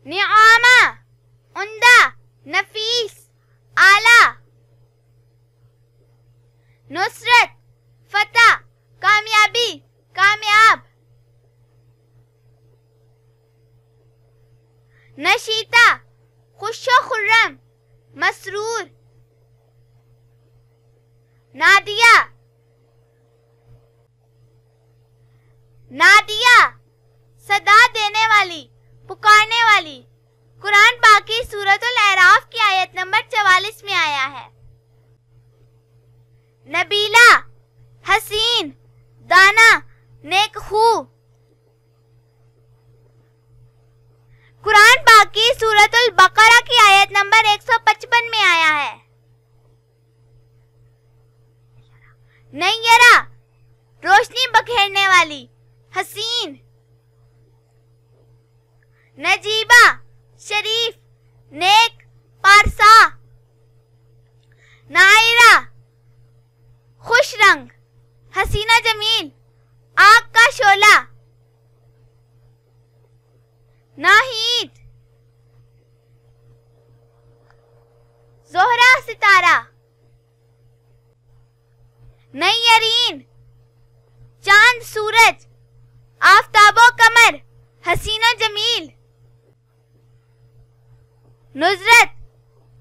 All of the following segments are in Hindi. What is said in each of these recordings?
निआमा, उम्दा, नफीस, आला। नुसरत, फतह, कामयाबी, कामयाब। नशीता, खुशो खुर्रम, मसरूर। नादिया, नादिया, सदा देने वाली, पुकारने वाली। कुरान पाक की सूरतुल अराफ की आयत नंबर 44 में आया है। नबीला, हसीन, दाना, नेकखू। कुरान पाक की सूरतुल बकरा की आयत नंबर 155 में आया है। नैयरा, रोशनी बखेरने वाली, हसीन। नजीबा, शरीफ, नेक, पारसा। नायरा, खुश रंग, हसीना जमील, आग का शोला। नाहीद, जोहरा, सितारा। नैयरीन, चांद, सूरज, आफताबो कमर, हसीना जमील। नुजरत,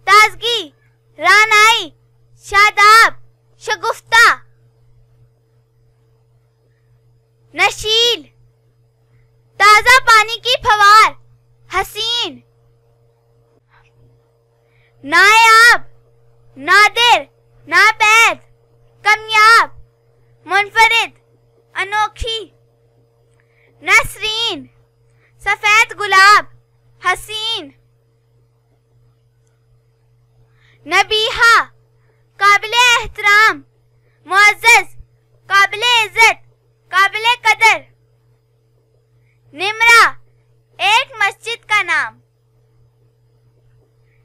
ताजगी, रानाई, शादाब, शगुफ्ता। नशील, ताजा पानी की फवार, हसीन। नायाब, नादिर, नापैद, कामयाब, मुनफरिद, अनोखी। नसरीन, सफेद गुलाब, हसीन। नबीहा, काबिले एहतराम, मुअज़्ज़ज़, काबिले इज्जत, काबिले कदर। निमरा, एक मस्जिद का नाम।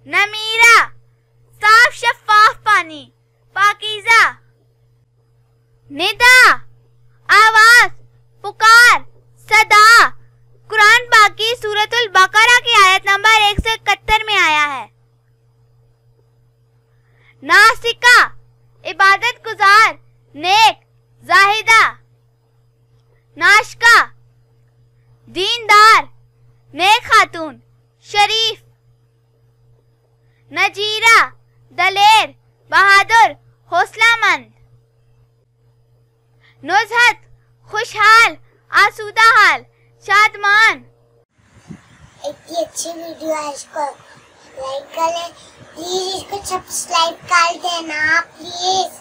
नमीरा, साफ शफाफ पानी, पाकीज़ा। निदा, आवाज, पुकार, सदा। कुरान पाक की सूरतुल बकरा की आयत नंबर 171 में आया है। नासिका, इबादत गुजार, नेक, जाहिदा। नाशका, दीनदार, नेक खातून, शरीफ। नजीरा, दलेर, बहादुर, हौसलामंद। नुज़हत, खुशहाल, आसूदा हाल, शादमान। इतनी अच्छी वीडियो है, इसको लाइक कर लें प्लीज, इसको सब्सक्राइब कर देना प्लीज।